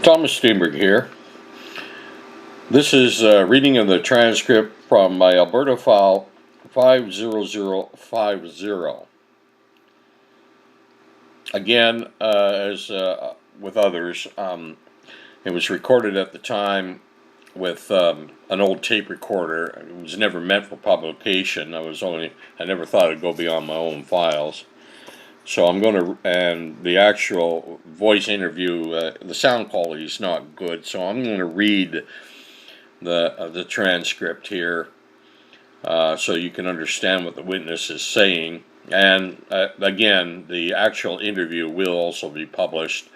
Thomas Steenberg here. This is a reading of the transcript from my Alberta file 50050. Again, as with others, it was recorded at the time with an old tape recorder. It was never meant for publication. I never thought it'd go beyond my own files. So I'm going to, and the actual voice interview, the sound quality is not good, so I'm going to read the transcript here so you can understand what the witness is saying. And again, the actual interview will also be published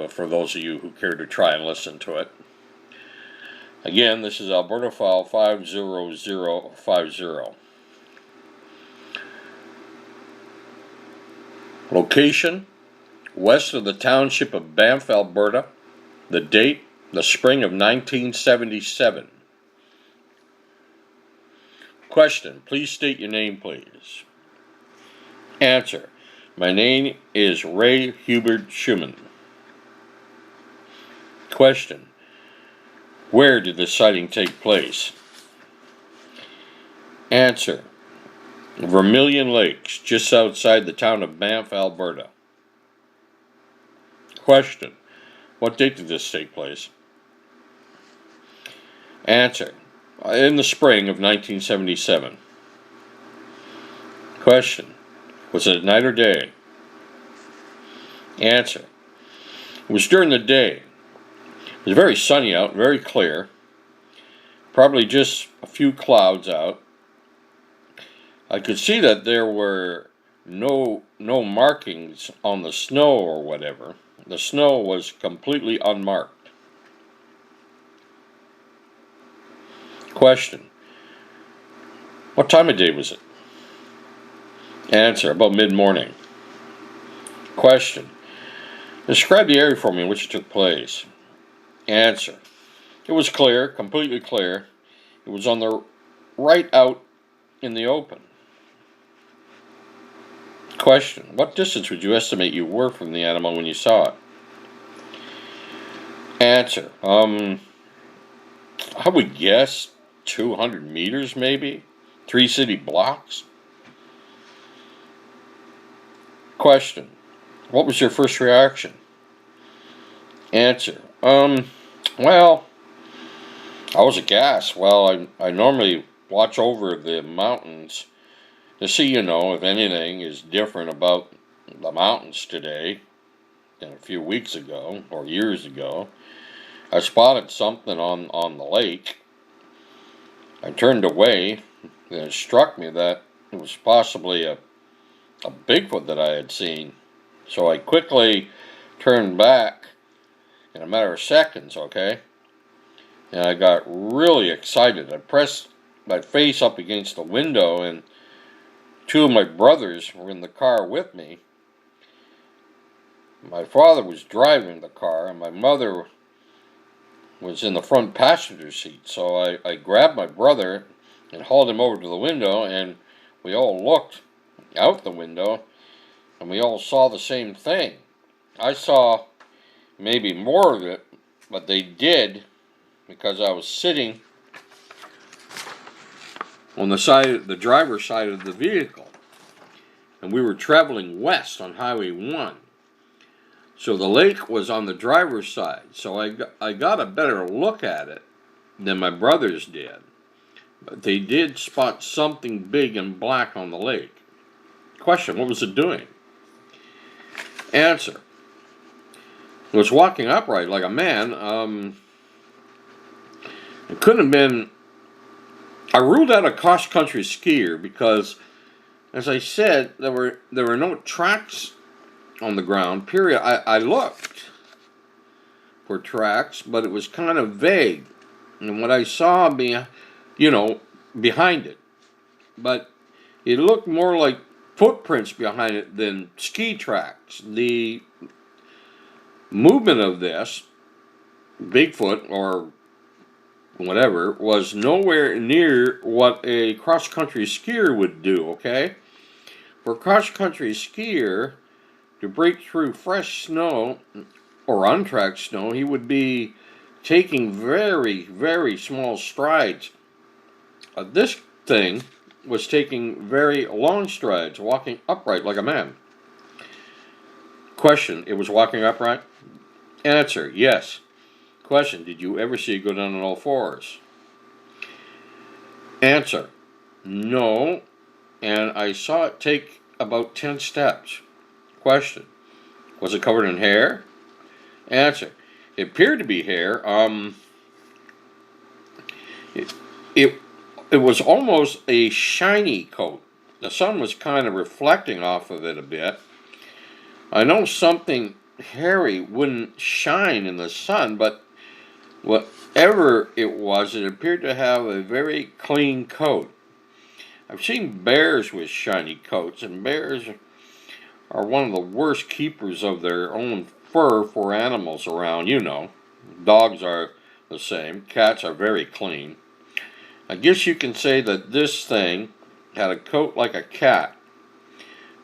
for those of you who care to try and listen to it. Again, this is Alberta file 50050. Location, west of the township of Banff, Alberta. The date, the spring of 1977. Question, please state your name, please. Answer, my name is Ray Hubert Schumann. Question, where did the sighting take place? Answer, Vermilion Lakes, just outside the town of Banff, Alberta. Question, what date did this take place? Answer, in the spring of 1977. Question, was it night or day? Answer, it was during the day. It was very sunny out, very clear. Probably just a few clouds out. I could see that there were no markings on the snow or whatever. The snow was completely unmarked. Question, what time of day was it? Answer, about mid-morning. Question, describe the area for me in which it took place. Answer, it was clear, completely clear. It was on the right out in the open. Question, what distance would you estimate you were from the animal when you saw it? Answer, I would guess 200 meters maybe, 3 city blocks. Question, what was your first reaction? Answer, well, I was aghast. Well, I normally watch over the mountains to see, if anything is different about the mountains today than a few weeks ago or years ago. I spotted something on the lake. I turned away, and it struck me that it was possibly a Bigfoot that I had seen. So I quickly turned back in a matter of seconds, okay? And I got really excited. I pressed my face up against the window, and 2 of my brothers were in the car with me. My father was driving the car, and my mother was in the front passenger seat. So I grabbed my brother and hauled him over to the window, and we all looked out the window, and we all saw the same thing. I saw maybe more of it, but they did, because I was sitting on the driver's side of the vehicle, and we were traveling west on Highway 1. So the lake was on the driver's side, so I got a better look at it than my brothers did. But they did spot something big and black on the lake. Question, what was it doing? Answer, it was walking upright like a man. It couldn't have been. I ruled out a cross-country skier because, as I said, there were no tracks on the ground, period. I looked for tracks, but it was kind of vague. And what I saw behind it. But it looked more like footprints behind it than ski tracks. The movement of this Bigfoot or whatever was nowhere near what a cross-country skier would do, okay? For a cross-country skier to break through fresh snow or untracked snow, he would be taking very, very small strides. This thing was taking very long strides, walking upright like a man. Question, it was walking upright? Answer, yes. Question, did you ever see it go down on all fours? Answer, no, and I saw it take about 10 steps. Question, was it covered in hair? Answer, it appeared to be hair. It, it, it was almost a shiny coat. The sun was kind of reflecting off of it a bit. I know something hairy wouldn't shine in the sun, but whatever it was, it appeared to have a very clean coat. I've seen bears with shiny coats, and bears are one of the worst keepers of their own fur for animals around, you know. Dogs are the same. Cats are very clean. I guess you can say that this thing had a coat like a cat,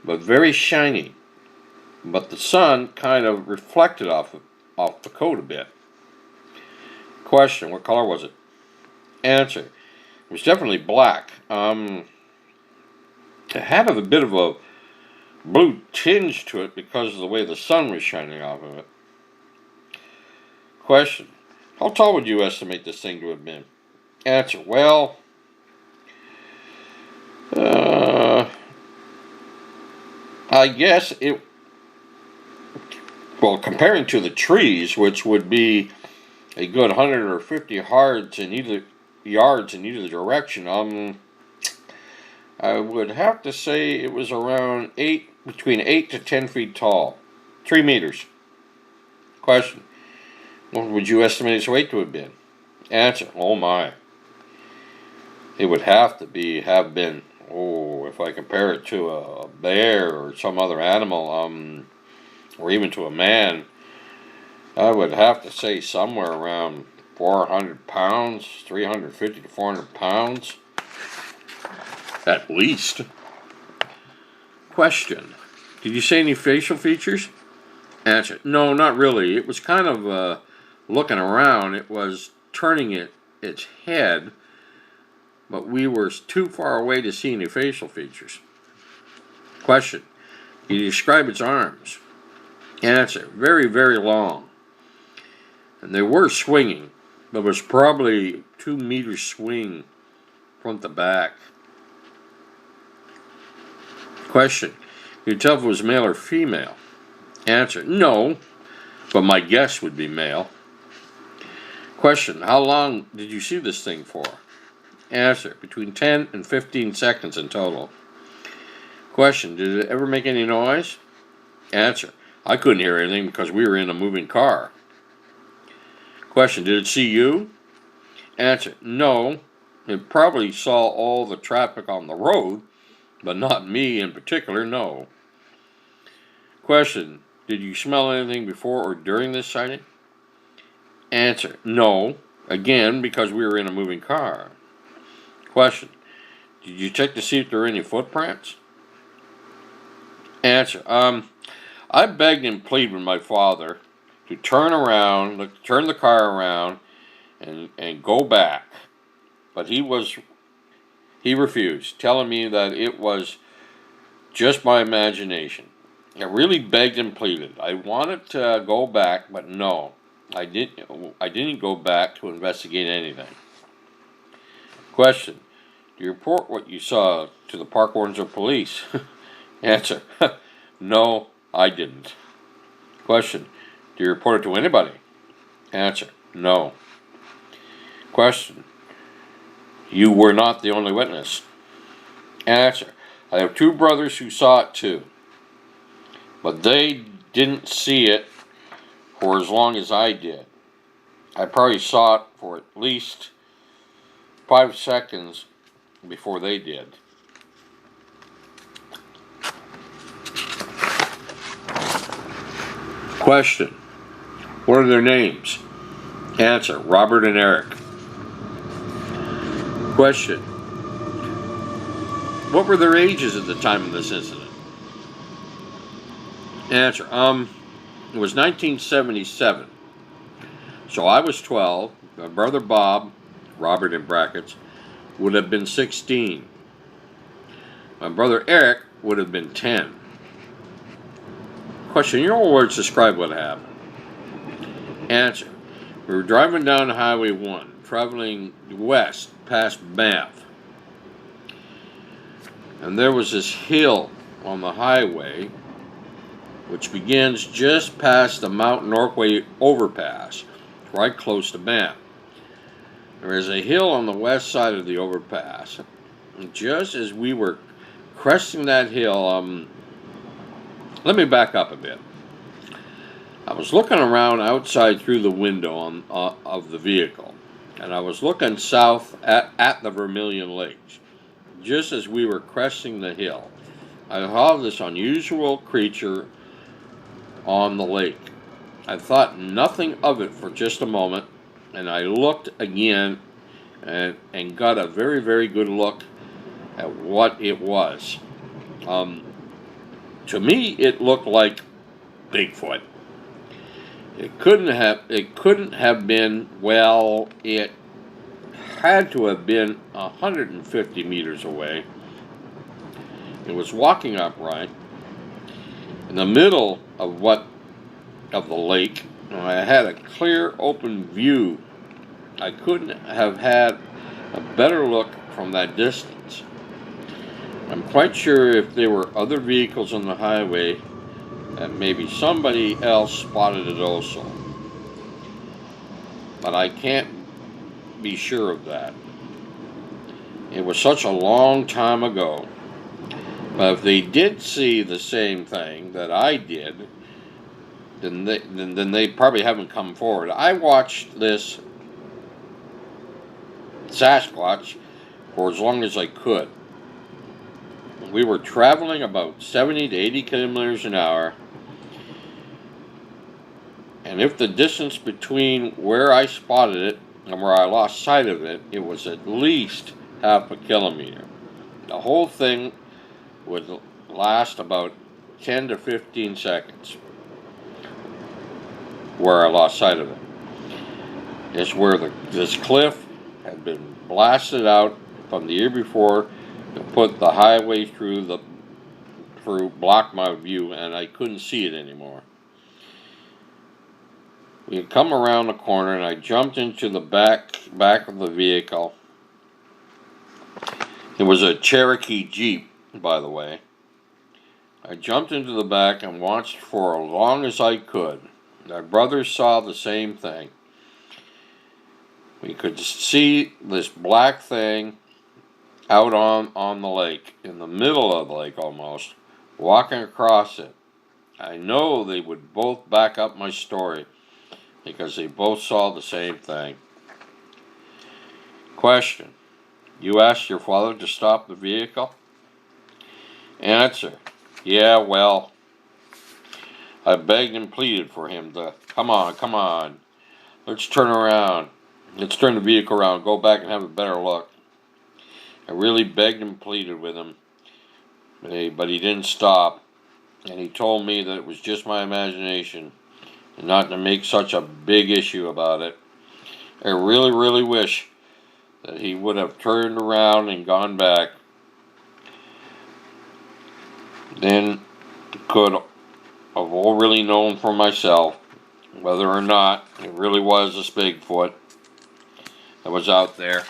but very shiny. But the sun kind of reflected off the coat a bit. Question, what color was it? Answer, it was definitely black. It had a bit of a blue tinge to it because of the way the sun was shining off of it. Question, how tall would you estimate this thing to have been? Answer, well, I guess comparing to the trees, which would be a good 150 yards in either direction, I would have to say it was around between 8 to 10 feet tall, 3 meters. Question, what would you estimate its weight to have been? Answer, oh my. It would have been, if I compare it to a bear or some other animal, or even to a man, I would have to say somewhere around 400 pounds, 350 to 400 pounds, at least. Question, did you see any facial features? Answer, no, not really. It was kind of looking around. It was turning its head, but we were too far away to see any facial features. Question, can you describe its arms? Answer, very, very long. And they were swinging. There was probably 2 meter swing front to back. Question, can you tell if it was male or female? Answer, no, but my guess would be male. Question, how long did you see this thing for? Answer, between 10 and 15 seconds in total. Question, did it ever make any noise? Answer, I couldn't hear anything because we were in a moving car. Question, did it see you? Answer, no. It probably saw all the traffic on the road, but not me in particular, no. Question, did you smell anything before or during this sighting? Answer, no. Again, because we were in a moving car. Question, did you check to see if there were any footprints? Answer, I begged and pleaded with my father to turn the car around and go back. But he refused, telling me that it was just my imagination. I really begged and pleaded. I wanted to go back, but no. I didn't go back to investigate anything. Question, do you report what you saw to the park wardens or police? Answer, no, I didn't. Question, do you report it to anybody? Answer, no. Question, you were not the only witness. Answer, I have 2 brothers who saw it too, but they didn't see it for as long as I did. I probably saw it for at least 5 seconds before they did. Question, what are their names? Answer, Robert and Eric. Question, what were their ages at the time of this incident? Answer, It was 1977. So I was 12. My brother Bob, Robert in brackets, would have been 16. My brother Eric would have been 10. Question, in your words, describe what happened. Answer, we were driving down Highway 1, traveling west past Banff. And there was this hill on the highway which begins just past the Mount Norquay overpass, right close to Banff. There is a hill on the west side of the overpass. And just as we were cresting that hill, let me back up a bit. I was looking around outside through the window of the vehicle, and I was looking south at the Vermilion Lakes. Just as we were cresting the hill, I saw this unusual creature on the lake. I thought nothing of it for just a moment, and I looked again and got a very, very good look at what it was. To me, it looked like Bigfoot. It couldn't have been, well, it had to have been 150 meters away. It was walking upright in the middle of the lake. I had a clear, open view. I couldn't have had a better look from that distance. I'm quite sure if there were other vehicles on the highway, that maybe somebody else spotted it also. But I can't be sure of that. It was such a long time ago. But if they did see the same thing that I did, then they probably haven't come forward. I watched this Sasquatch for as long as I could. We were traveling about 70 to 80 kilometers an hour, and if the distance between where I spotted it and where I lost sight of it, it was at least half a kilometer. The whole thing would last about 10 to 15 seconds where I lost sight of it. It's where this cliff had been blasted out from the year before to put the highway through block my view, and I couldn't see it anymore. We had come around the corner, and I jumped into the back of the vehicle. It was a Cherokee Jeep, by the way. I jumped into the back and watched for as long as I could. My brother saw the same thing. We could see this black thing out on the lake, in the middle of the lake almost, walking across it. I know they would both back up my story because they both saw the same thing. Question: you asked your father to stop the vehicle? Answer: yeah, well, I begged and pleaded for him to, come on, let's turn around. Let's turn the vehicle around, go back and have a better look. I really begged and pleaded with him, but he didn't stop. And he told me that it was just my imagination and not to make such a big issue about it. I really, really wish that he would have turned around and gone back. Then could have all really known for myself whether or not it really was a Bigfoot that was out there.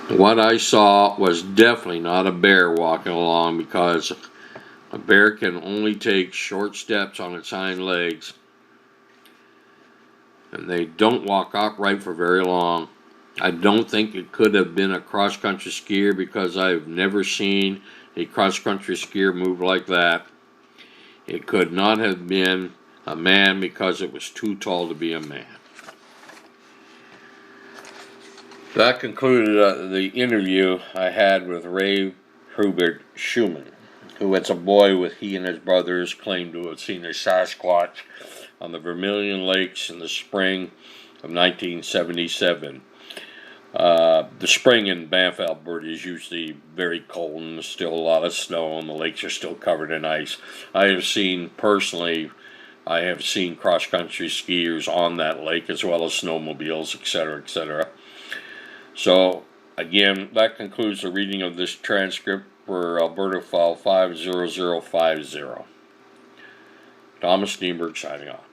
What I saw was definitely not a bear walking along, because a bear can only take short steps on its hind legs, and they don't walk upright for very long. I don't think it could have been a cross-country skier, because I've never seen a cross-country skier move like that. It could not have been a man, because it was too tall to be a man. That concluded the interview I had with Ray Hubert Schumann, who, as a boy, he and his brothers claimed to have seen a Sasquatch on the Vermilion Lakes in the spring of 1977. The spring in Banff Alberta is usually very cold and there's still a lot of snow and the lakes are still covered in ice. I have seen cross-country skiers on that lake as well as snowmobiles, etc., etc. So, again, that concludes the reading of this transcript for Alberta File 50050. Thomas Steenberg signing off.